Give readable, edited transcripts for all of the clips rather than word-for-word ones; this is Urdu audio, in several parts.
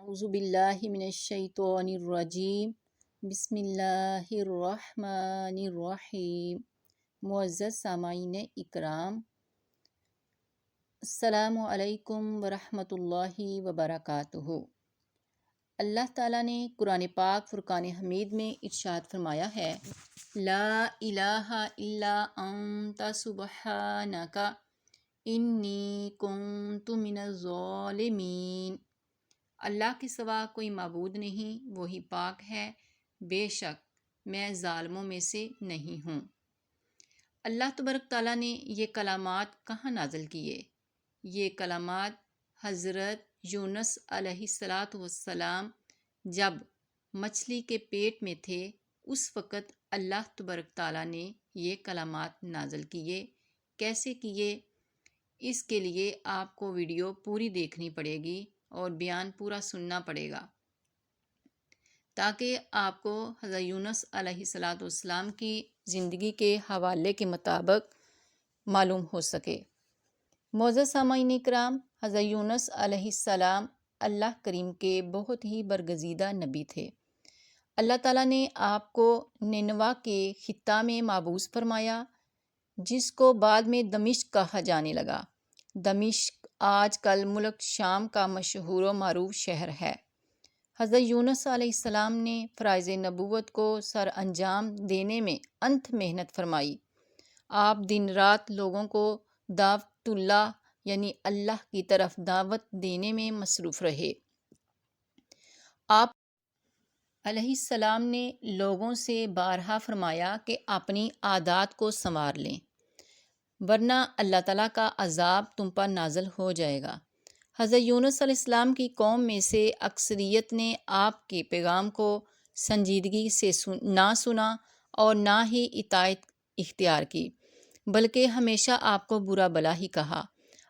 اعوذ باللہ من الشیطان الرجیم بسم اللہ الرحمن الرحیم۔ معزز سامعین اکرام، السلام علیکم ورحمۃ اللہ وبرکاتہ۔ اللہ تعالیٰ نے قرآن پاک فرقان حمید میں ارشاد فرمایا ہے، لا الہ الا انت سبحانک انی کنت من الظالمین۔ اللہ کے سوا کوئی معبود نہیں، وہی پاک ہے، بے شک میں ظالموں میں سے نہیں ہوں۔ اللہ تبارک تعالیٰ نے یہ کلمات کہاں نازل کیے؟ یہ کلمات حضرت یونس علیہ السلام جب مچھلی کے پیٹ میں تھے، اس وقت اللہ تبارک تعالیٰ نے یہ کلمات نازل کیے۔ کیسے کیے؟ اس کے لیے آپ کو ویڈیو پوری دیکھنی پڑے گی اور بیان پورا سننا پڑے گا، تاکہ آپ کو حضرت یونس علیہ السلام کی زندگی کے حوالے کے مطابق معلوم ہو سکے۔ معزز سامعین اکرام، حضرت یونس علیہ السلام اللہ کریم کے بہت ہی برگزیدہ نبی تھے۔ اللہ تعالیٰ نے آپ کو نینوا کے خطہ میں مبعوث فرمایا، جس کو بعد میں دمشق کہا جانے لگا۔ دمشق آج کل ملک شام کا مشہور و معروف شہر ہے۔ حضرت یونس علیہ السلام نے فرائض نبوت کو سر انجام دینے میں انتھ محنت فرمائی۔ آپ دن رات لوگوں کو دعوت اللہ یعنی اللہ کی طرف دعوت دینے میں مصروف رہے۔ آپ علیہ السلام نے لوگوں سے بارہا فرمایا کہ اپنی عادات کو سنوار لیں، ورنہ اللہ تعالیٰ کا عذاب تم پر نازل ہو جائے گا۔ حضرت یونس علیہ السلام کی قوم میں سے اکثریت نے آپ کے پیغام کو سنجیدگی سے نہ سنا اور نہ ہی اطاعت اختیار کی، بلکہ ہمیشہ آپ کو برا بھلا ہی کہا۔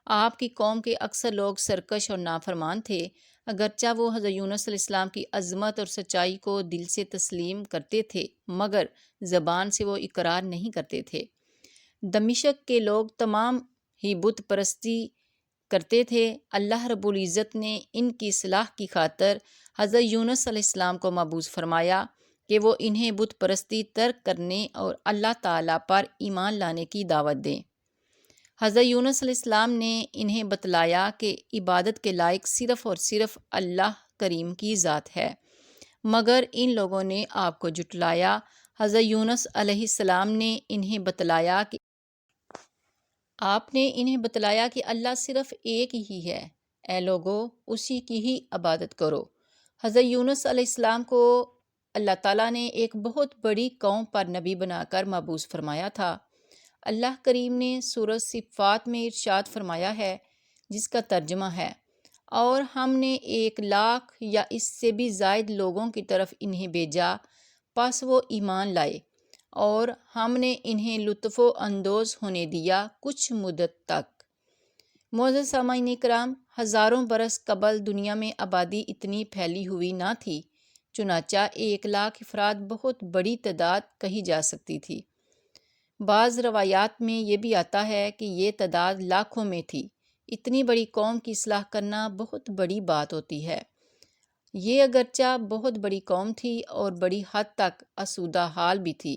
آپ کی قوم کے اکثر لوگ سرکش اور نافرمان تھے، اگرچہ وہ حضرت یونس علیہ السلام کی عظمت اور سچائی کو دل سے تسلیم کرتے تھے، مگر زبان سے وہ اقرار نہیں کرتے تھے۔ دمشق کے لوگ تمام ہی بت پرستی کرتے تھے۔ اللہ رب العزت نے ان کی اصلاح کی خاطر حضرت یونس علیہ السلام کو مبعوث فرمایا کہ وہ انہیں بت پرستی ترک کرنے اور اللہ تعالیٰ پر ایمان لانے کی دعوت دیں۔ حضرت یونس علیہ السلام نے انہیں بتلایا کہ عبادت کے لائق صرف اور صرف اللہ کریم کی ذات ہے، مگر ان لوگوں نے آپ کو جھٹلایا۔ حضرت یونس علیہ السلام نے انہیں بتلایا کہ اللہ صرف ایک ہی ہے، اے لوگو اسی کی ہی عبادت کرو۔ حضرت یونس علیہ السلام کو اللہ تعالیٰ نے ایک بہت بڑی قوم پر نبی بنا کر مبعوث فرمایا تھا۔ اللہ کریم نے سورہ صفات میں ارشاد فرمایا ہے، جس کا ترجمہ ہے، اور ہم نے 1,00,000 یا اس سے بھی زائد لوگوں کی طرف انہیں بھیجا، پس وہ ایمان لائے اور ہم نے انہیں لطف و اندوز ہونے دیا کچھ مدت تک۔ معزز سامعین کرام، ہزاروں برس قبل دنیا میں آبادی اتنی پھیلی ہوئی نہ تھی، چنانچہ 1,00,000 افراد بہت بڑی تعداد کہی جا سکتی تھی۔ بعض روایات میں یہ بھی آتا ہے کہ یہ تعداد لاکھوں میں تھی۔ اتنی بڑی قوم کی اصلاح کرنا بہت بڑی بات ہوتی ہے۔ یہ اگرچہ بہت بڑی قوم تھی اور بڑی حد تک آسودہ حال بھی تھی،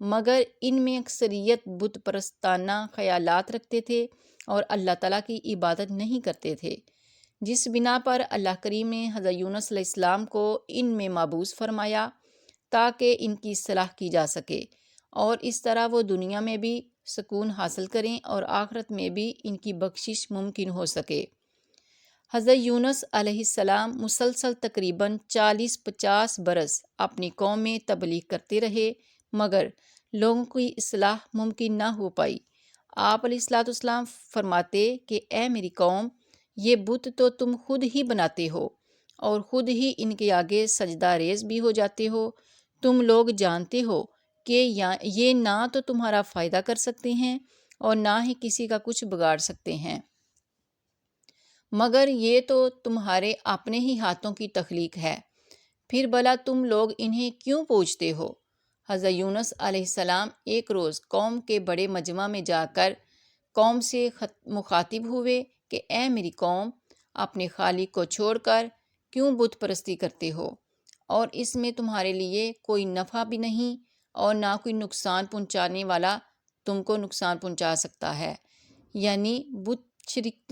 مگر ان میں اکثریت بت پرستانہ خیالات رکھتے تھے اور اللہ تعالیٰ کی عبادت نہیں کرتے تھے، جس بنا پر اللہ کریم نے حضرت یونس علیہ السلام کو ان میں مبعوث فرمایا تاکہ ان کی اصلاح کی جا سکے اور اس طرح وہ دنیا میں بھی سکون حاصل کریں اور آخرت میں بھی ان کی بخشش ممکن ہو سکے۔ حضرت یونس علیہ السلام مسلسل تقریباً 40-50 برس اپنی قوم میں تبلیغ کرتے رہے، مگر لوگوں کی اصلاح ممکن نہ ہو پائی۔ آپ علیہ السلام فرماتے کہ اے میری قوم، یہ بت تو تم خود ہی بناتے ہو اور خود ہی ان کے آگے سجدہ ریز بھی ہو جاتے ہو۔ تم لوگ جانتے ہو کہ یہ نہ تو تمہارا فائدہ کر سکتے ہیں اور نہ ہی کسی کا کچھ بگاڑ سکتے ہیں، مگر یہ تو تمہارے اپنے ہی ہاتھوں کی تخلیق ہے، پھر بھلا تم لوگ انہیں کیوں پوجتے ہو؟ حضرت یونس علیہ السلام ایک روز قوم کے بڑے مجمع میں جا کر قوم سے مخاطب ہوئے کہ اے میری قوم، اپنے خالق کو چھوڑ کر کیوں بت پرستی کرتے ہو، اور اس میں تمہارے لیے کوئی نفع بھی نہیں اور نہ کوئی نقصان پہنچانے والا تم کو نقصان پہنچا سکتا ہے۔ یعنی بت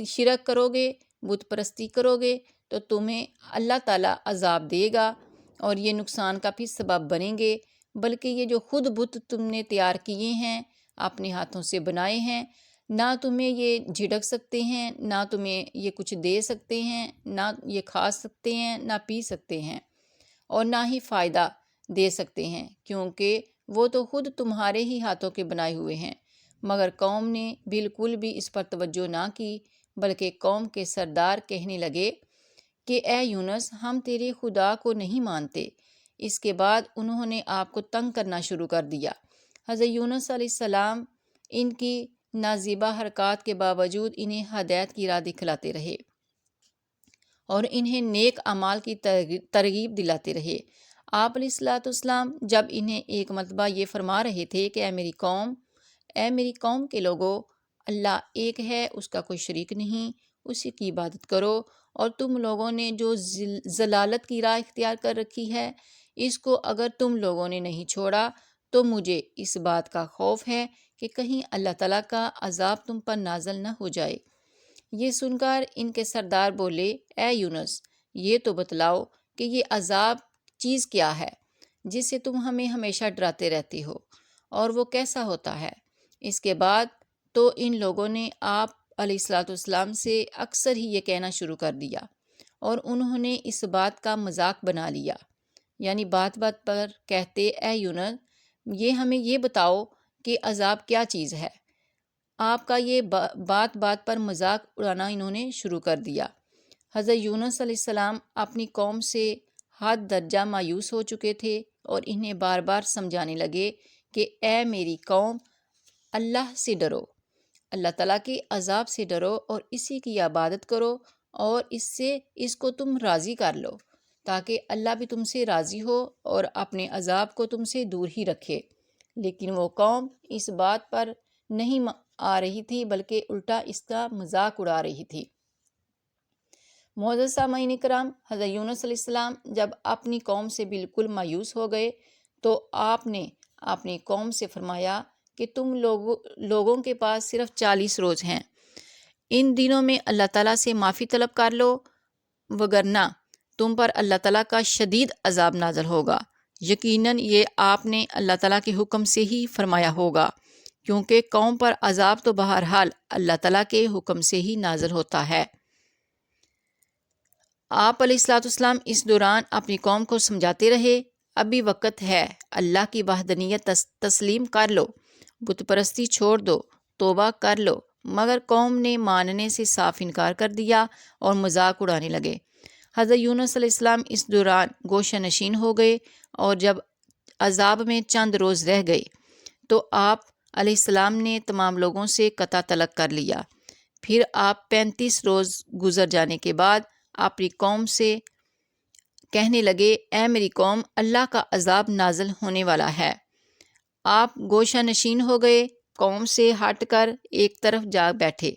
شرک کرو گے، بت پرستی کرو گے تو تمہیں اللہ تعالیٰ عذاب دے گا اور یہ نقصان کا بھی سبب بنیں گے، بلکہ یہ جو خود بت تم نے تیار کیے ہیں، اپنے ہاتھوں سے بنائے ہیں، نہ تمہیں یہ جھڑک سکتے ہیں، نہ تمہیں یہ کچھ دے سکتے ہیں، نہ یہ کھا سکتے ہیں، نہ پی سکتے ہیں، اور نہ ہی فائدہ دے سکتے ہیں، کیونکہ وہ تو خود تمہارے ہی ہاتھوں کے بنائے ہوئے ہیں۔ مگر قوم نے بالکل بھی اس پر توجہ نہ کی، بلکہ قوم کے سردار کہنے لگے کہ اے یونس، ہم تیرے خدا کو نہیں مانتے۔ اس کے بعد انہوں نے آپ کو تنگ کرنا شروع کر دیا۔ حضرت یونس علیہ السلام ان کی نازیبہ حرکات کے باوجود انہیں ہدایت کی راہ دکھلاتے رہے اور انہیں نیک اعمال کی ترغیب دلاتے رہے۔ آپ علیہ السلام جب انہیں ایک مرتبہ یہ فرما رہے تھے کہ اے میری قوم کے لوگوں، اللہ ایک ہے، اس کا کوئی شریک نہیں، اسی کی عبادت کرو، اور تم لوگوں نے جو ضلالت کی راہ اختیار کر رکھی ہے، اس کو اگر تم لوگوں نے نہیں چھوڑا تو مجھے اس بات کا خوف ہے کہ کہیں اللہ تعالیٰ کا عذاب تم پر نازل نہ ہو جائے۔ یہ سن کر ان کے سردار بولے، اے یونس، یہ تو بتلاؤ کہ یہ عذاب چیز کیا ہے جس سے تم ہمیں ہمیشہ ڈراتے رہتے ہو، اور وہ کیسا ہوتا ہے؟ اس کے بعد تو ان لوگوں نے آپ علیہ السلام سے اکثر ہی یہ کہنا شروع کر دیا، اور انہوں نے اس بات کا مذاق بنا لیا، یعنی بات بات پر کہتے، اے یونس، یہ ہمیں یہ بتاؤ کہ عذاب کیا چیز ہے۔ آپ کا یہ بات بات پر مذاق اڑانا انہوں نے شروع کر دیا۔ حضرت یونس علیہ السلام اپنی قوم سے حد درجہ مایوس ہو چکے تھے اور انہیں بار بار سمجھانے لگے کہ اے میری قوم، اللہ سے ڈرو، اللہ تعالیٰ کے عذاب سے ڈرو اور اسی کی عبادت کرو، اور اس کو تم راضی کر لو تاکہ اللہ بھی تم سے راضی ہو اور اپنے عذاب کو تم سے دور ہی رکھے۔ لیکن وہ قوم اس بات پر نہیں آ رہی تھی، بلکہ الٹا اس کا مذاق اڑا رہی تھی۔ معزز سامعین کرام، حضرت یونس علیہ السلام جب اپنی قوم سے بالکل مایوس ہو گئے تو آپ نے اپنی قوم سے فرمایا کہ تم لوگوں کے پاس صرف 40 روز ہیں، ان دنوں میں اللہ تعالیٰ سے معافی طلب کر لو، وگرنہ تم پر اللہ تعالیٰ کا شدید عذاب نازل ہوگا۔ یقیناً یہ آپ نے اللہ تعالیٰ کے حکم سے ہی فرمایا ہوگا، کیونکہ قوم پر عذاب تو بہرحال اللہ تعالیٰ کے حکم سے ہی نازل ہوتا ہے۔ آپ علیہ السلام اس دوران اپنی قوم کو سمجھاتے رہے، ابھی وقت ہے، اللہ کی وحدانیت تسلیم کر لو، بت پرستی چھوڑ دو، توبہ کر لو، مگر قوم نے ماننے سے صاف انکار کر دیا اور مذاق اڑانے لگے۔ حضرت یونس علیہ السلام اس دوران گوشہ نشین ہو گئے، اور جب عذاب میں چند روز رہ گئے تو آپ علیہ السلام نے تمام لوگوں سے قطع طلق کر لیا۔ پھر آپ 35 روز گزر جانے کے بعد اپنی قوم سے کہنے لگے، اے میری قوم، اللہ کا عذاب نازل ہونے والا ہے۔ آپ گوشہ نشین ہو گئے، قوم سے ہٹ کر ایک طرف جا بیٹھے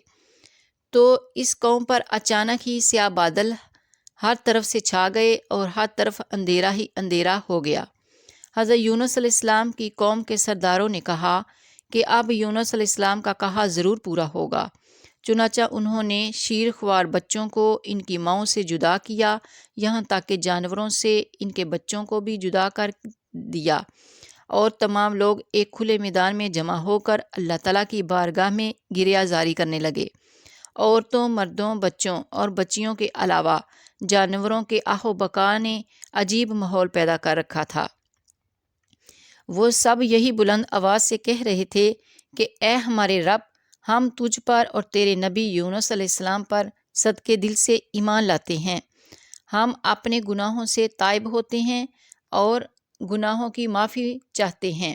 تو اس قوم پر اچانک ہی سیاہ بادل ہر طرف سے چھا گئے اور ہر طرف اندھیرا ہی اندھیرا ہو گیا۔ حضرت یونس علیہ السلام کی قوم کے سرداروں نے کہا کہ اب یونس علیہ السلام کا کہا ضرور پورا ہوگا، چنانچہ انہوں نے شیر خوار بچوں کو ان کی ماؤں سے جدا کیا، یہاں تک کہ جانوروں سے ان کے بچوں کو بھی جدا کر دیا، اور تمام لوگ ایک کھلے میدان میں جمع ہو کر اللہ تعالیٰ کی بارگاہ میں گریہ زاری کرنے لگے۔ عورتوں، مردوں، بچوں اور بچیوں کے علاوہ جانوروں کے آہ و بکا نے عجیب ماحول پیدا کر رکھا تھا۔ وہ سب یہی بلند آواز سے کہہ رہے تھے کہ اے ہمارے رب، ہم تجھ پر اور تیرے نبی یونس علیہ السلام پر صدقے دل سے ایمان لاتے ہیں، ہم اپنے گناہوں سے تائب ہوتے ہیں اور گناہوں کی معافی چاہتے ہیں،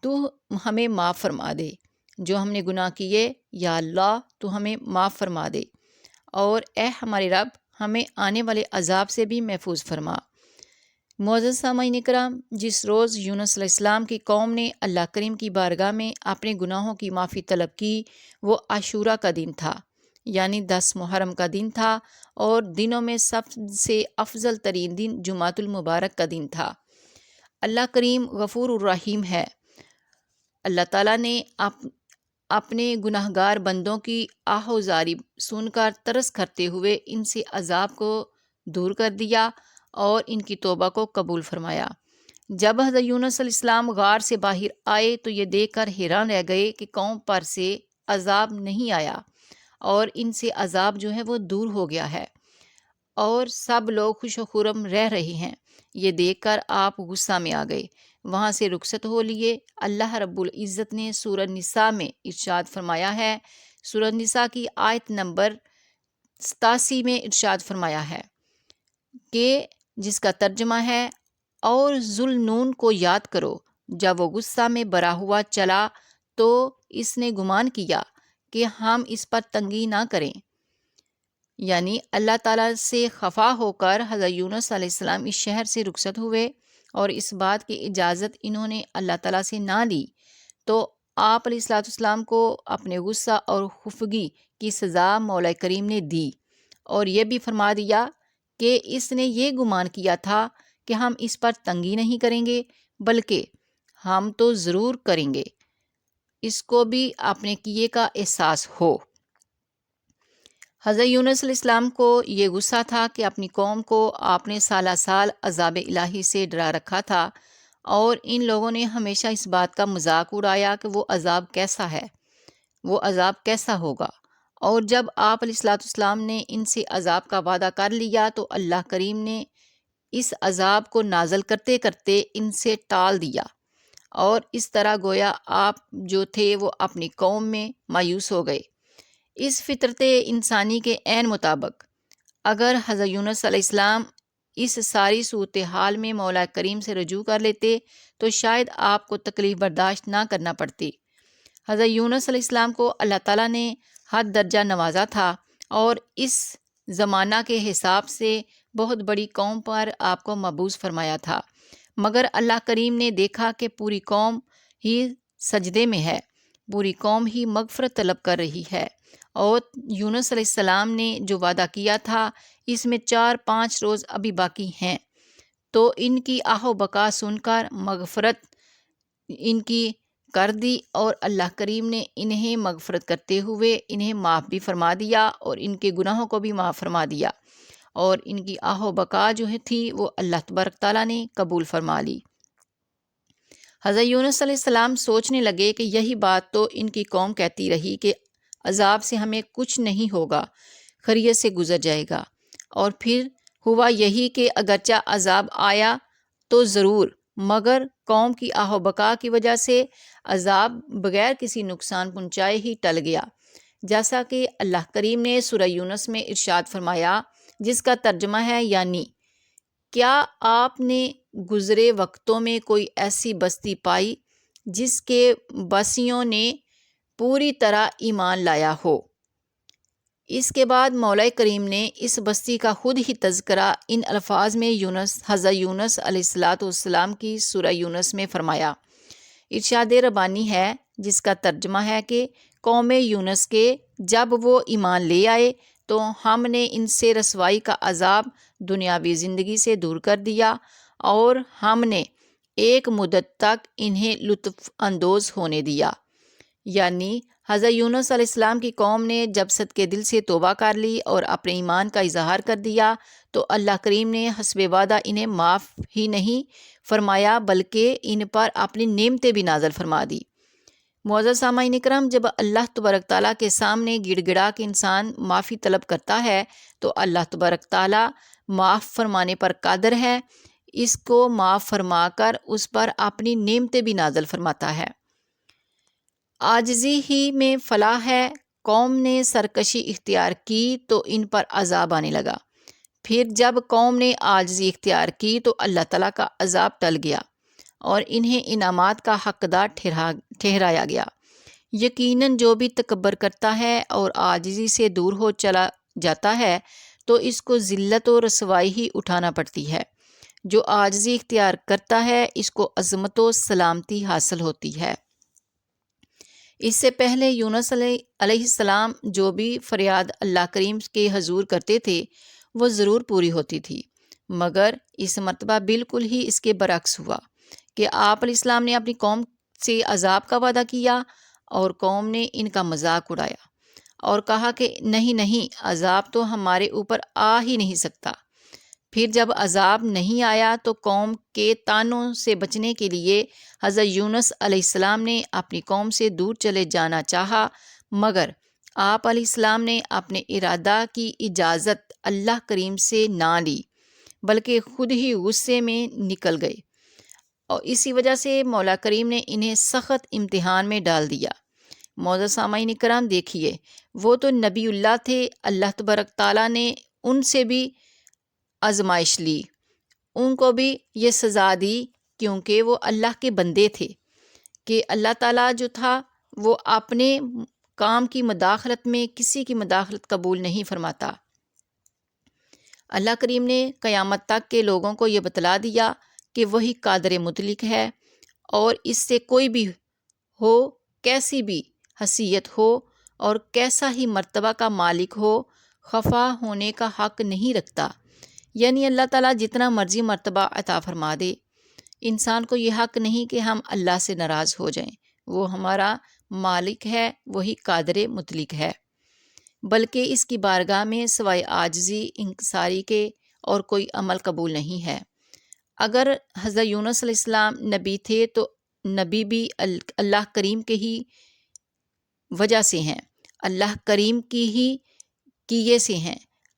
تو ہمیں معاف فرما دے، جو ہم نے گناہ کیے، یا اللہ تو ہمیں معاف فرما دے، اور اے ہمارے رب، ہمیں آنے والے عذاب سے بھی محفوظ فرما۔ معزز سامعین کرام، جس روز یونس علیہ السلام کی قوم نے اللہ کریم کی بارگاہ میں اپنے گناہوں کی معافی طلب کی، وہ عاشورہ کا دن تھا، یعنی 10 محرم کا دن تھا، اور دنوں میں سب سے افضل ترین دن جمعۃ المبارک کا دن تھا۔ اللہ کریم غفور الرحیم ہے۔ اللہ تعالیٰ نے اپنے گناہ گار بندوں کی آہ و زاری سن کر ترس کرتے ہوئے ان سے عذاب کو دور کر دیا اور ان کی توبہ کو قبول فرمایا۔ جب حضرت یونس علیہ السلام غار سے باہر آئے تو یہ دیکھ کر حیران رہ گئے کہ قوم پر سے عذاب نہیں آیا اور ان سے عذاب جو ہے وہ دور ہو گیا ہے اور سب لوگ خوش و خرم رہ رہے ہیں۔ یہ دیکھ کر آپ غصہ میں آ گئے، وہاں سے رخصت ہو لیے۔ اللہ رب العزت نے سورہ نساء میں ارشاد فرمایا ہے، سورہ نساء کی آیت نمبر 87 میں ارشاد فرمایا ہے کہ جس کا ترجمہ ہے، اور ذوالنون کو یاد کرو جب وہ غصہ میں بھرا ہوا چلا تو اس نے گمان کیا کہ ہم اس پر تنگی نہ کریں، یعنی اللہ تعالیٰ سے خفا ہو کر حضرت یونس علیہ السلام اس شہر سے رخصت ہوئے اور اس بات کی اجازت انہوں نے اللہ تعالیٰ سے نہ لی تو آپ علیہ السلام کو اپنے غصہ اور خفگی کی سزا مولا کریم نے دی، اور یہ بھی فرما دیا کہ اس نے یہ گمان کیا تھا کہ ہم اس پر تنگی نہیں کریں گے، بلکہ ہم تو ضرور کریں گے، اس کو بھی اپنے کیے کا احساس ہو۔ حضرت یونس علیہ السلام کو یہ غصہ تھا کہ اپنی قوم کو آپ نے سالہ سال عذاب الہی سے ڈرا رکھا تھا، اور ان لوگوں نے ہمیشہ اس بات کا مذاق اڑایا کہ وہ عذاب کیسا ہے، وہ عذاب کیسا ہوگا، اور جب آپ علیہ السلام نے ان سے عذاب کا وعدہ کر لیا تو اللہ کریم نے اس عذاب کو نازل کرتے کرتے ان سے ٹال دیا، اور اس طرح گویا آپ جو تھے وہ اپنی قوم میں مایوس ہو گئے۔ اس فطرت انسانی کے عین مطابق اگر حضرت یونس علیہ السلام اس ساری صورتحال میں مولا کریم سے رجوع کر لیتے تو شاید آپ کو تکلیف برداشت نہ کرنا پڑتی۔ حضرت یونس علیہ السلام کو اللہ تعالیٰ نے حد درجہ نوازا تھا اور اس زمانہ کے حساب سے بہت بڑی قوم پر آپ کو مبعوث فرمایا تھا، مگر اللہ کریم نے دیکھا کہ پوری قوم ہی سجدے میں ہے، پوری قوم ہی مغفرت طلب کر رہی ہے، اور یونس علیہ السلام نے جو وعدہ کیا تھا اس میں 4-5 روز ابھی باقی ہیں، تو ان کی آہ و بکا سن کر مغفرت ان کی کر دی، اور اللہ کریم نے انہیں مغفرت کرتے ہوئے انہیں معاف بھی فرما دیا اور ان کے گناہوں کو بھی معاف فرما دیا، اور ان کی آہ و بقا جو تھی وہ اللہ تبارک تعالیٰ نے قبول فرما لی۔ حضرت یونس علیہ السلام سوچنے لگے کہ یہی بات تو ان کی قوم کہتی رہی کہ عذاب سے ہمیں کچھ نہیں ہوگا، خیریت سے گزر جائے گا، اور پھر ہوا یہی کہ اگرچہ عذاب آیا تو ضرور، مگر قوم کی آہ و بقا کی وجہ سے عذاب بغیر کسی نقصان پہنچائے ہی ٹل گیا، جیسا کہ اللہ کریم نے سورہ یونس میں ارشاد فرمایا، جس کا ترجمہ ہے، یعنی کیا آپ نے گزرے وقتوں میں کوئی ایسی بستی پائی جس کے بسیوں نے پوری طرح ایمان لایا ہو؟ اس کے بعد مولا کریم نے اس بستی کا خود ہی تذکرہ ان الفاظ میں حضرت یونس علیہ السلام کی سورہ یونس میں فرمایا۔ ارشاد ربانی ہے جس کا ترجمہ ہے کہ قوم یونس کے جب وہ ایمان لے آئے تو ہم نے ان سے رسوائی کا عذاب دنیاوی زندگی سے دور کر دیا، اور ہم نے ایک مدت تک انہیں لطف اندوز ہونے دیا، یعنی حضرت یونس علیہ السلام کی قوم نے جب صدقے دل سے توبہ کر لی اور اپنے ایمان کا اظہار کر دیا تو اللہ کریم نے حسب وعدہ انہیں معاف ہی نہیں فرمایا بلکہ ان پر اپنی نعمتیں بھی نازل فرما دی۔ معزز سامعین اکرام، جب اللہ تبارک تعالیٰ کے سامنے گڑ گڑا کے انسان معافی طلب کرتا ہے تو اللہ تبارک تعالیٰ معاف فرمانے پر قادر ہے، اس کو معاف فرما کر اس پر اپنی نعمتیں بھی نازل فرماتا ہے۔ عاجزی ہی میں فلاح ہے، قوم نے سرکشی اختیار کی تو ان پر عذاب آنے لگا، پھر جب قوم نے عاجزی اختیار کی تو اللہ تعالیٰ کا عذاب ٹل گیا اور انہیں انعامات کا حقدار ٹھہرایا گیا۔ یقیناً جو بھی تکبر کرتا ہے اور عاجزی سے دور ہو چلا جاتا ہے تو اس کو ذلت و رسوائی ہی اٹھانا پڑتی ہے، جو عاجزی اختیار کرتا ہے اس کو عظمت و سلامتی حاصل ہوتی ہے۔ اس سے پہلے یونس علیہ السلام جو بھی فریاد اللہ کریم کے حضور کرتے تھے وہ ضرور پوری ہوتی تھی، مگر اس مرتبہ بالکل ہی اس کے برعکس ہوا کہ آپ علیہ السلام نے اپنی قوم سے عذاب کا وعدہ کیا اور قوم نے ان کا مذاق اڑایا اور کہا کہ نہیں نہیں، عذاب تو ہمارے اوپر آ ہی نہیں سکتا۔ پھر جب عذاب نہیں آیا تو قوم کے طعنوں سے بچنے کے لیے حضرت یونس علیہ السلام نے اپنی قوم سے دور چلے جانا چاہا، مگر آپ علیہ السلام نے اپنے ارادہ کی اجازت اللہ کریم سے نہ لی، بلکہ خود ہی غصے میں نکل گئے، اور اسی وجہ سے مولا کریم نے انہیں سخت امتحان میں ڈال دیا۔ معزز سامعین کرام، دیکھیے وہ تو نبی اللہ تھے، اللہ تبارک تعالیٰ نے ان سے بھی آزمائش لی، ان کو بھی یہ سزا دی، کیونکہ وہ اللہ کے بندے تھے کہ اللہ تعالیٰ جو تھا وہ اپنے کام کی مداخلت میں کسی کی مداخلت قبول نہیں فرماتا۔ اللہ کریم نے قیامت تک کے لوگوں کو یہ بتلا دیا کہ وہی قادر مطلق ہے، اور اس سے کوئی بھی ہو، کیسی بھی حیثیت ہو اور کیسا ہی مرتبہ کا مالک ہو، خفا ہونے کا حق نہیں رکھتا۔ یعنی اللہ تعالیٰ جتنا مرضی مرتبہ عطا فرما دے، انسان کو یہ حق نہیں کہ ہم اللہ سے ناراض ہو جائیں، وہ ہمارا مالک ہے، وہی قادر مطلق ہے، بلکہ اس کی بارگاہ میں سوائے عاجزی انکساری کے اور کوئی عمل قبول نہیں ہے۔ اگر حضرت یونس علیہ السلام نبی تھے تو نبی بھی اللہ کریم کے ہی وجہ سے ہیں، اللہ کریم کی ہی کیے سے ہیں،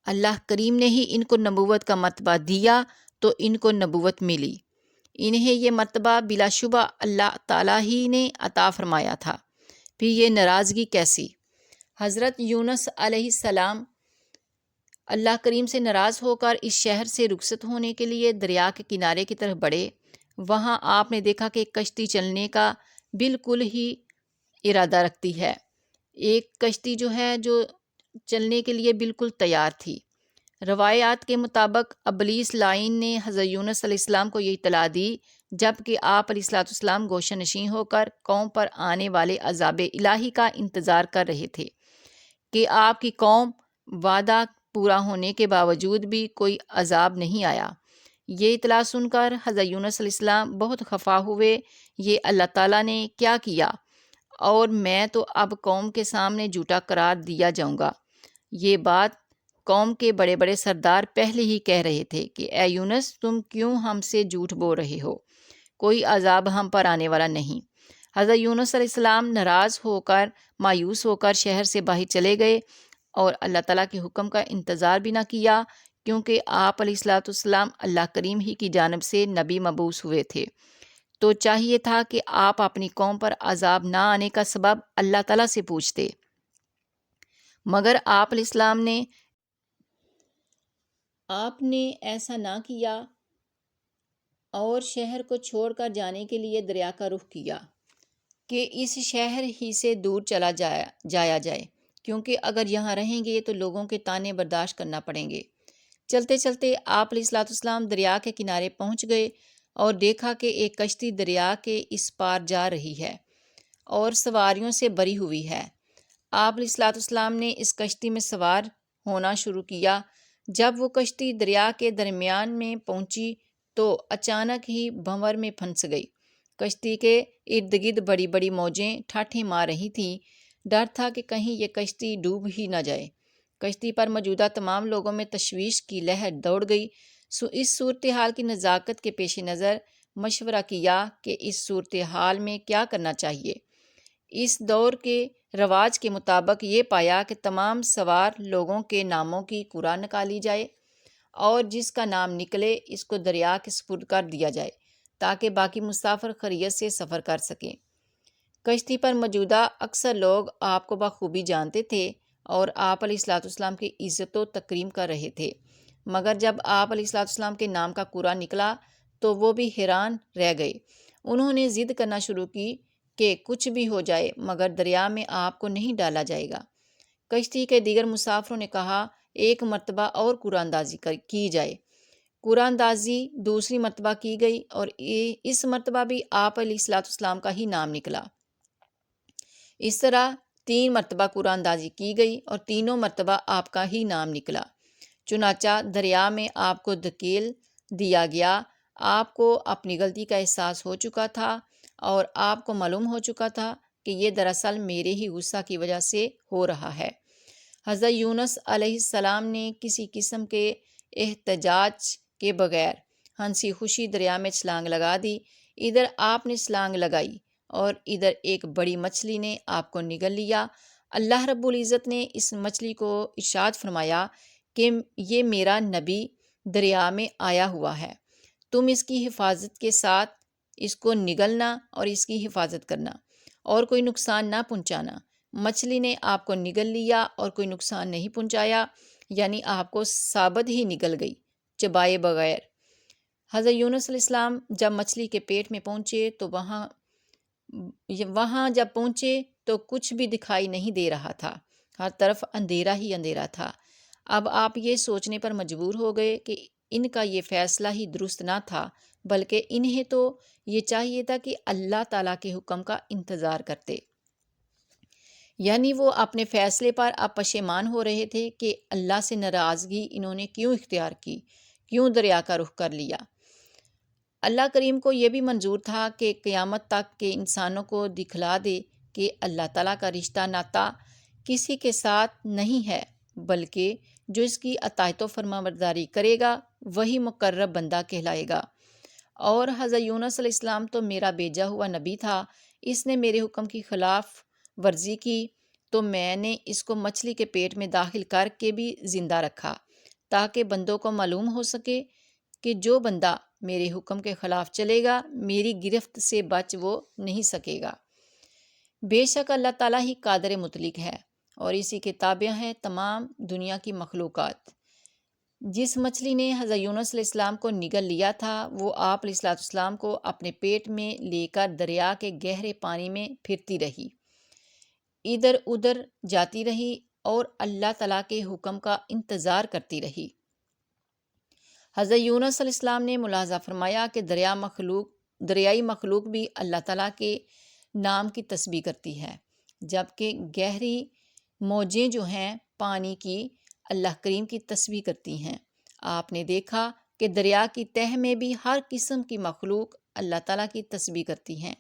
اللہ کریم نے ہی ان کو نبوت کا مرتبہ دیا تو ان کو نبوت ملی، انہیں یہ مرتبہ بلا شبہ اللہ تعالیٰ ہی نے عطا فرمایا تھا، پھر یہ ناراضگی کیسی؟ حضرت یونس علیہ السلام اللہ کریم سے ناراض ہو کر اس شہر سے رخصت ہونے کے لیے دریا کے کنارے کی طرف بڑھے۔ وہاں آپ نے دیکھا کہ کشتی چلنے کا بالکل ہی ارادہ رکھتی ہے، ایک کشتی جو ہے جو چلنے کے لیے بالکل تیار تھی۔ روایات کے مطابق ابلیس لائن نے حضرت یونس علیہ السلام کو یہ اطلاع دی جب کہ آپ علیہ السلام گوشہ نشین ہو کر قوم پر آنے والے عذاب الہی کا انتظار کر رہے تھے کہ آپ کی قوم وعدہ پورا ہونے کے باوجود بھی کوئی عذاب نہیں آیا۔ یہ اطلاع سن کر حضرت یونس علیہ السلام بہت خفا ہوئے، یہ اللہ تعالیٰ نے کیا کیا، اور میں تو اب قوم کے سامنے جھوٹا قرار دیا جاؤں گا۔ یہ بات قوم کے بڑے بڑے سردار پہلے ہی کہہ رہے تھے کہ اے یونس، تم کیوں ہم سے جھوٹ بول رہے ہو، کوئی عذاب ہم پر آنے والا نہیں۔ حضرت یونس علیہ السلام ناراض ہو کر مایوس ہو کر شہر سے باہر چلے گئے اور اللہ تعالیٰ کے حکم کا انتظار بھی نہ کیا، کیونکہ آپ علیہ السلام اللہ کریم ہی کی جانب سے نبی مبعوث ہوئے تھے، تو چاہیے تھا کہ آپ اپنی قوم پر عذاب نہ آنے کا سبب اللہ تعالیٰ سے پوچھتے، مگر آپ علیہ السلام نے ایسا نہ کیا اور شہر کو چھوڑ کر جانے کے لیے دریا کا رخ کیا کہ اس شہر ہی سے دور چلا جایا جائے، کیونکہ اگر یہاں رہیں گے تو لوگوں کے طعنے برداشت کرنا پڑیں گے۔ چلتے چلتے آپ علیہ السلام دریا کے کنارے پہنچ گئے اور دیکھا کہ ایک کشتی دریا کے اس پار جا رہی ہے اور سواریوں سے بھری ہوئی ہے۔ آپ علیہ السلام نے اس کشتی میں سوار ہونا شروع کیا۔ جب وہ کشتی دریا کے درمیان میں پہنچی تو اچانک ہی بھنور میں پھنس گئی۔ کشتی کے ارد گرد بڑی بڑی موجیں ٹھاٹھیں مار رہی تھیں، ڈر تھا کہ کہیں یہ کشتی ڈوب ہی نہ جائے۔ کشتی پر موجودہ تمام لوگوں میں تشویش کی لہر دوڑ گئی۔ اس صورتحال کی نزاکت کے پیش نظر مشورہ کیا کہ اس صورتحال میں کیا کرنا چاہیے۔ اس دور کے رواج کے مطابق یہ پایا کہ تمام سوار لوگوں کے ناموں کی قرعہ نکالی جائے اور جس کا نام نکلے اس کو دریا کے سپرد کر دیا جائے تاکہ باقی مسافر خیریت سے سفر کر سکیں۔ کشتی پر موجودہ اکثر لوگ آپ کو بخوبی جانتے تھے اور آپ علیہ السلام کی عزت و تکریم کر رہے تھے، مگر جب آپ علیہ السلام کے نام کا قرعہ نکلا تو وہ بھی حیران رہ گئے۔ انہوں نے ضد کرنا شروع کی کہ کچھ بھی ہو جائے مگر دریا میں آپ کو نہیں ڈالا جائے گا۔ کشتی کے دیگر مسافروں نے کہا ایک مرتبہ اور قرعہ اندازی کی جائے۔ قرعہ اندازی دوسری مرتبہ کی گئی اور اس مرتبہ بھی آپ علیہ السلام کا ہی نام نکلا۔ اس طرح 3 مرتبہ قرآن اندازی کی گئی اور تینوں مرتبہ آپ کا ہی نام نکلا۔ چنانچہ دریا میں آپ کو دھکیل دیا گیا۔ آپ کو اپنی غلطی کا احساس ہو چکا تھا اور آپ کو معلوم ہو چکا تھا کہ یہ دراصل میرے ہی غصہ کی وجہ سے ہو رہا ہے۔ حضرت یونس علیہ السلام نے کسی قسم کے احتجاج کے بغیر ہنسی خوشی دریا میں چھلانگ لگا دی۔ ادھر آپ نے چھلانگ لگائی اور ادھر ایک بڑی مچھلی نے آپ کو نگل لیا۔ اللہ رب العزت نے اس مچھلی کو ارشاد فرمایا کہ یہ میرا نبی دریا میں آیا ہوا ہے، تم اس کی حفاظت کے ساتھ اس کو نگلنا اور اس کی حفاظت کرنا اور کوئی نقصان نہ پہنچانا۔ مچھلی نے آپ کو نگل لیا اور کوئی نقصان نہیں پہنچایا، یعنی آپ کو ثابت ہی نگل گئی چبائے بغیر۔ حضرت یونس علیہ السلام جب مچھلی کے پیٹ میں پہنچے تو وہاں جب پہنچے تو کچھ بھی دکھائی نہیں دے رہا تھا، ہر طرف اندھیرا ہی اندھیرا تھا۔ اب آپ یہ سوچنے پر مجبور ہو گئے کہ ان کا یہ فیصلہ ہی درست نہ تھا، بلکہ انہیں تو یہ چاہیے تھا کہ اللہ تعالیٰ کے حکم کا انتظار کرتے۔ یعنی وہ اپنے فیصلے پر اب پشیمان ہو رہے تھے کہ اللہ سے ناراضگی انہوں نے کیوں اختیار کی، کیوں دریا کا رخ کر لیا۔ اللہ کریم کو یہ بھی منظور تھا کہ قیامت تک کے انسانوں کو دکھلا دے کہ اللہ تعالیٰ کا رشتہ ناتا کسی کے ساتھ نہیں ہے، بلکہ جو اس کی اطاعت و فرمانبرداری کرے گا وہی مقرب بندہ کہلائے گا۔ اور حضرت یونس علیہ السلام تو میرا بھیجا ہوا نبی تھا، اس نے میرے حکم کی خلاف ورزی کی تو میں نے اس کو مچھلی کے پیٹ میں داخل کر کے بھی زندہ رکھا تاکہ بندوں کو معلوم ہو سکے کہ جو بندہ میرے حکم کے خلاف چلے گا میری گرفت سے بچ وہ نہیں سکے گا۔ بے شک اللہ تعالیٰ ہی قادر مطلق ہے اور اسی کے تابع ہیں تمام دنیا کی مخلوقات۔ جس مچھلی نے حضرت یونس علیہ السلام کو نگل لیا تھا وہ آپ علیہ السلام کو اپنے پیٹ میں لے کر دریا کے گہرے پانی میں پھرتی رہی، ادھر ادھر جاتی رہی اور اللہ تعالیٰ کے حکم کا انتظار کرتی رہی۔ حضرت یونس علیہ السلام نے ملاحظہ فرمایا کہ دریائی مخلوق بھی اللہ تعالیٰ کے نام کی تسبیح کرتی ہے، جبکہ گہری موجیں جو ہیں پانی کی اللہ کریم کی تسبیح کرتی ہیں۔ آپ نے دیکھا کہ دریا کی تہہ میں بھی ہر قسم کی مخلوق اللہ تعالیٰ کی تسبیح کرتی ہیں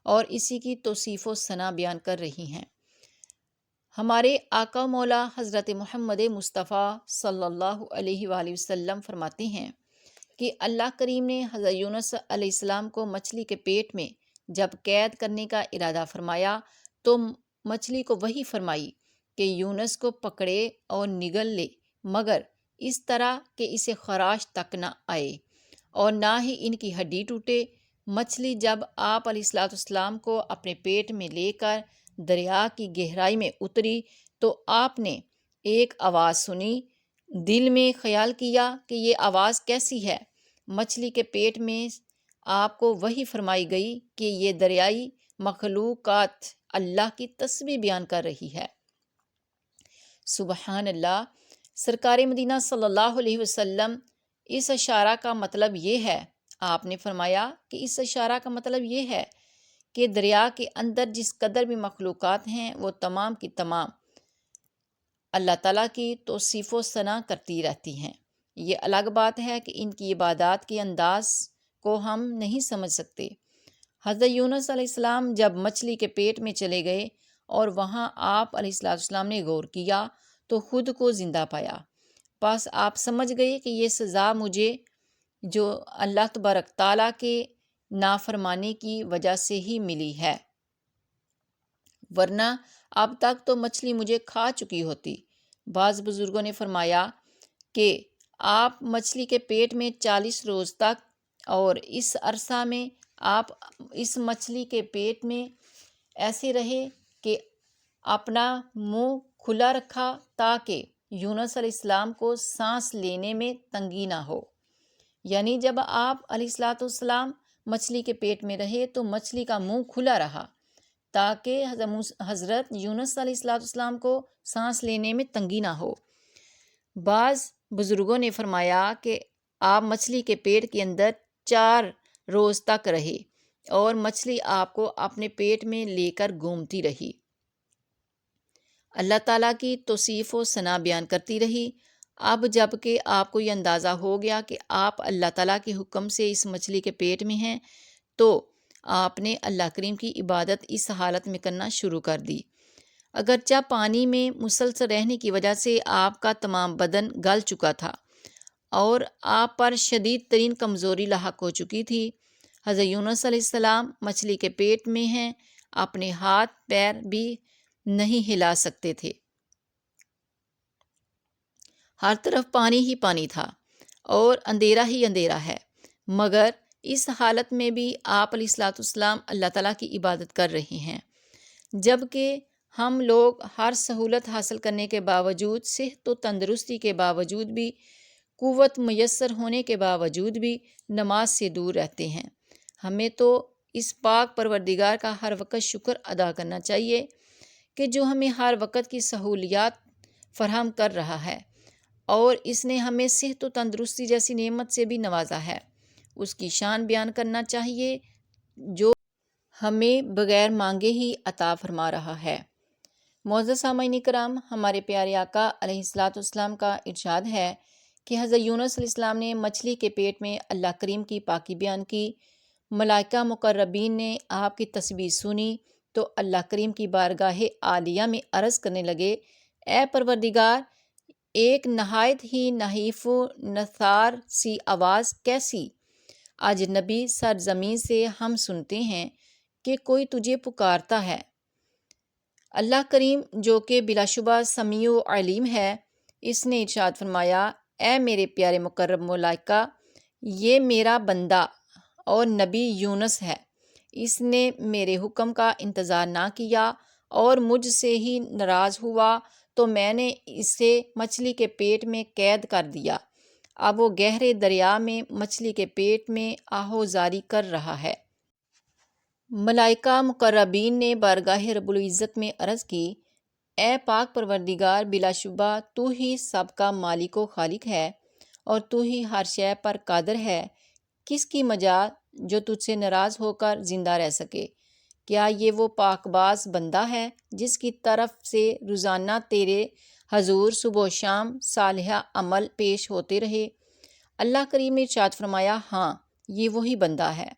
اور اسی کی توصیف و ثنا بیان کر رہی ہیں۔ ہمارے آقا مولا حضرت محمد مصطفیٰ صلی اللہ علیہ وآلہ وسلم فرماتے ہیں کہ اللہ کریم نے حضرت یونس علیہ السلام کو مچھلی کے پیٹ میں جب قید کرنے کا ارادہ فرمایا تو مچھلی کو وہی فرمائی کہ یونس کو پکڑے اور نگل لے، مگر اس طرح کہ اسے خراش تک نہ آئے اور نہ ہی ان کی ہڈی ٹوٹے۔ مچھلی جب آپ علیہ السلام کو اپنے پیٹ میں لے کر دریا کی گہرائی میں اتری تو آپ نے ایک آواز سنی، دل میں خیال کیا کہ یہ آواز کیسی ہے۔ مچھلی کے پیٹ میں آپ کو وحی فرمائی گئی کہ یہ دریائی مخلوقات اللہ کی تسبیح بیان کر رہی ہے۔ سبحان اللہ۔ سرکار مدینہ صلی اللہ علیہ وسلم اس اشارہ کا مطلب یہ ہے، آپ نے فرمایا کہ اس اشارہ کا مطلب یہ ہے کہ دریا کے اندر جس قدر بھی مخلوقات ہیں وہ تمام کی تمام اللہ تعالیٰ کی توصیف و ثنا کرتی رہتی ہیں۔ یہ الگ بات ہے کہ ان کی عبادات کے انداز کو ہم نہیں سمجھ سکتے۔ حضرت یونس علیہ السلام جب مچھلی کے پیٹ میں چلے گئے اور وہاں آپ علیہ السلام نے غور کیا تو خود کو زندہ پایا، بس آپ سمجھ گئے کہ یہ سزا مجھے جو اللہ تبارک تعالیٰ کے نافرمانی کی وجہ سے ہی ملی ہے، ورنہ اب تک تو مچھلی مجھے کھا چکی ہوتی۔ بعض بزرگوں نے فرمایا کہ آپ مچھلی کے پیٹ میں 40 روز تک، اور اس عرصہ میں آپ اس مچھلی کے پیٹ میں ایسے رہے کہ اپنا منہ کھلا رکھا تاکہ یونس علیہ السلام کو سانس لینے میں تنگی نہ ہو۔ یعنی جب آپ علیہ السلام مچھلی کے پیٹ میں رہے تو مچھلی کا منہ کھلا رہا تاکہ حضرت یونس علیہ السلام کو سانس لینے میں تنگی نہ ہو۔ بعض بزرگوں نے فرمایا کہ آپ مچھلی کے پیٹ کے اندر 4 روز تک رہے اور مچھلی آپ کو اپنے پیٹ میں لے کر گھومتی رہی۔ اللہ تعالیٰ کی توصیف و ثنا بیان کرتی رہی۔ اب جب کہ آپ کو یہ اندازہ ہو گیا کہ آپ اللہ تعالیٰ کے حکم سے اس مچھلی کے پیٹ میں ہیں، تو آپ نے اللہ کریم کی عبادت اس حالت میں کرنا شروع کر دی۔ اگرچہ پانی میں مسلسل رہنے کی وجہ سے آپ کا تمام بدن گل چکا تھا اور آپ پر شدید ترین کمزوری لاحق ہو چکی تھی۔ حضرت یونس علیہ السلام مچھلی کے پیٹ میں ہیں، اپنے ہاتھ پیر بھی نہیں ہلا سکتے تھے، ہر طرف پانی ہی پانی تھا اور اندھیرا ہی اندھیرا ہے، مگر اس حالت میں بھی آپ علیہ الصلوۃ والسلام اللہ تعالیٰ کی عبادت کر رہے ہیں، جبکہ ہم لوگ ہر سہولت حاصل کرنے کے باوجود، صحت و تندرستی کے باوجود بھی، قوت میسر ہونے کے باوجود بھی نماز سے دور رہتے ہیں۔ ہمیں تو اس پاک پروردگار کا ہر وقت شکر ادا کرنا چاہیے کہ جو ہمیں ہر وقت کی سہولیات فراہم کر رہا ہے اور اس نے ہمیں صحت و تندرستی جیسی نعمت سے بھی نوازا ہے۔ اس کی شان بیان کرنا چاہیے جو ہمیں بغیر مانگے ہی عطا فرما رہا ہے۔ معزز سامعین کرام، ہمارے پیارے آقا علیہ الصلوۃ والسلام کا ارشاد ہے کہ حضرت یونس علیہ السلام نے مچھلی کے پیٹ میں اللہ کریم کی پاکی بیان کی۔ ملائکہ مقربین نے آپ کی تسبیح سنی تو اللہ کریم کی بارگاہ عالیہ میں عرض کرنے لگے، اے پروردگار، ایک نہایت ہی نحیف و نثار سی آواز کیسی اجنبی سرزمین سے ہم سنتے ہیں کہ کوئی تجھے پکارتا ہے۔ اللہ کریم جو کہ بلا شبہ سمیع و علیم ہے، اس نے ارشاد فرمایا، اے میرے پیارے مقرب ملائکہ، یہ میرا بندہ اور نبی یونس ہے، اس نے میرے حکم کا انتظار نہ کیا اور مجھ سے ہی ناراض ہوا تو میں نے اسے مچھلی کے پیٹ میں قید کر دیا۔ اب وہ گہرے دریا میں مچھلی کے پیٹ میں آہوزاری کر رہا ہے۔ ملائکہ مقربین نے بارگاہ رب العزت میں عرض کی، اے پاک پروردگار، بلا شبہ تو ہی سب کا مالک و خالق ہے اور تو ہی ہر شے پر قادر ہے۔ کس کی مجال جو تجھ سے ناراض ہو کر زندہ رہ سکے؟ کیا یہ وہ پاک باز بندہ ہے جس کی طرف سے روزانہ تیرے حضور صبح و شام صالحہ عمل پیش ہوتے رہے؟ اللہ کریم نے ارشاد فرمایا، ہاں یہ وہی بندہ ہے،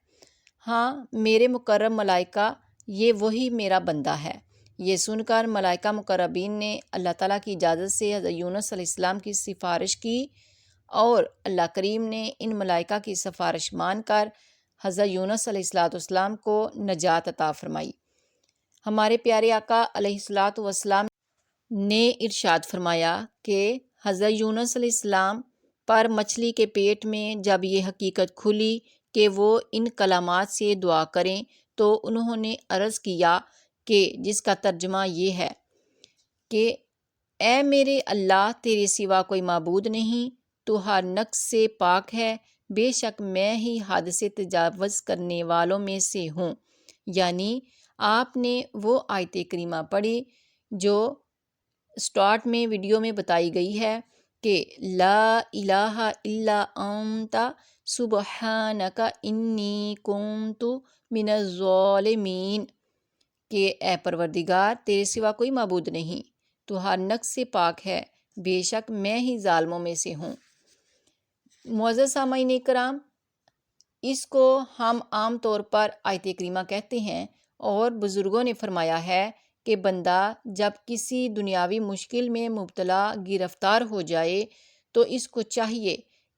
ہاں میرے مکرم ملائکہ، یہ وہی میرا بندہ ہے۔ یہ سن کر ملائکہ مقربین نے اللہ تعالیٰ کی اجازت سے حضرت یونس علیہ السلام کی سفارش کی اور اللہ کریم نے ان ملائکہ کی سفارش مان کر حضرت یونس علیہ السلام کو نجات عطا فرمائی۔ ہمارے پیارے آقا علیہ الصلوۃ والسلام نے ارشاد فرمایا کہ حضرت یونس علیہ السلام پر مچھلی کے پیٹ میں جب یہ حقیقت کھلی کہ وہ ان کلمات سے دعا کریں تو انہوں نے عرض کیا کہ جس کا ترجمہ یہ ہے کہ اے میرے اللہ، تیرے سوا کوئی معبود نہیں، تو ہر نقص سے پاک ہے، بے شک میں ہی حد سے تجاوز کرنے والوں میں سے ہوں۔ یعنی آپ نے وہ آیت کریمہ پڑھی جو سٹارٹ میں ویڈیو میں بتائی گئی ہے کہ لا الہ الا انت سبحانک انی کنت من الظالمین، کہ اے پروردگار، تیرے سوا کوئی معبود نہیں، تو ہر نقص سے پاک ہے، بے شک میں ہی ظالموں میں سے ہوں۔ معزز سامعین کرام، اس کو ہم عام طور پر آیت کریمہ کہتے ہیں اور بزرگوں نے فرمایا ہے کہ بندہ جب کسی دنیاوی مشکل میں مبتلا گرفتار ہو جائے تو اس کو چاہیے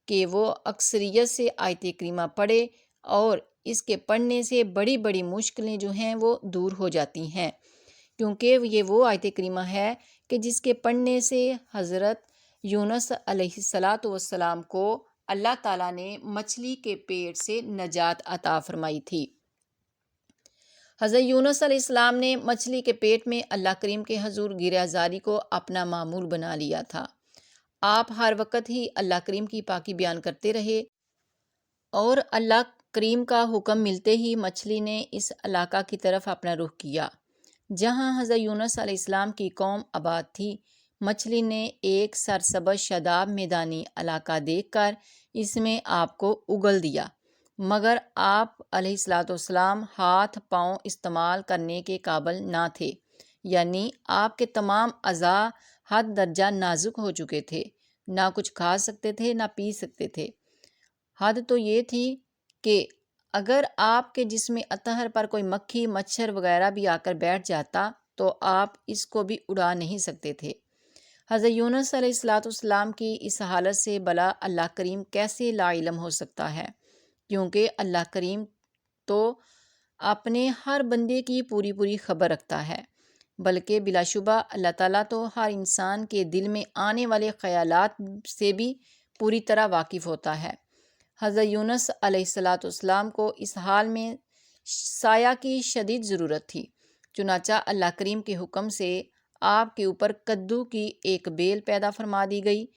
کہ وہ اکثریت سے آیت کریمہ پڑھے اور اس کے پڑھنے سے بڑی بڑی مشکلیں جو ہیں وہ دور ہو جاتی ہیں، کیونکہ یہ وہ آیت کریمہ ہے کہ جس کے پڑھنے سے حضرت یونس علیہ السلام کو اللہ تعالیٰ نے مچھلی کے پیٹ سے نجات عطا فرمائی تھی۔ حضرت یونس علیہ السلام نے مچھلی کے پیٹ میں اللہ کریم کے حضور گریہ زاری کو اپنا معمول بنا لیا تھا۔ آپ ہر وقت ہی اللہ کریم کی پاکی بیان کرتے رہے اور اللہ کریم کا حکم ملتے ہی مچھلی نے اس علاقہ کی طرف اپنا رخ کیا جہاں حضرت یونس علیہ السلام کی قوم آباد تھی۔ مچھلی نے ایک سرسبز شاداب میدانی علاقہ دیکھ کر اس میں آپ کو اگل دیا، مگر آپ علیہ السلام ہاتھ پاؤں استعمال کرنے کے قابل نہ تھے، یعنی آپ کے تمام اعضاء حد درجہ نازک ہو چکے تھے، نہ کچھ کھا سکتے تھے نہ پی سکتے تھے۔ حد تو یہ تھی کہ اگر آپ کے جسم اطہر پر کوئی مکھی مچھر وغیرہ بھی آ کر بیٹھ جاتا تو آپ اس کو بھی اڑا نہیں سکتے تھے۔ حضرت یونس علیہ السلام کی اس حالت سے بھلا اللہ کریم کیسے لا علم ہو سکتا ہے، کیونکہ اللہ کریم تو اپنے ہر بندے کی پوری پوری خبر رکھتا ہے، بلکہ بلا شبہ اللہ تعالیٰ تو ہر انسان کے دل میں آنے والے خیالات سے بھی پوری طرح واقف ہوتا ہے۔ حضرت یونس علیہ السلام کو اس حال میں سایہ کی شدید ضرورت تھی، چنانچہ اللہ کریم کے حکم سے آپ کے اوپر کدو کی ایک بیل پیدا فرما دی گئی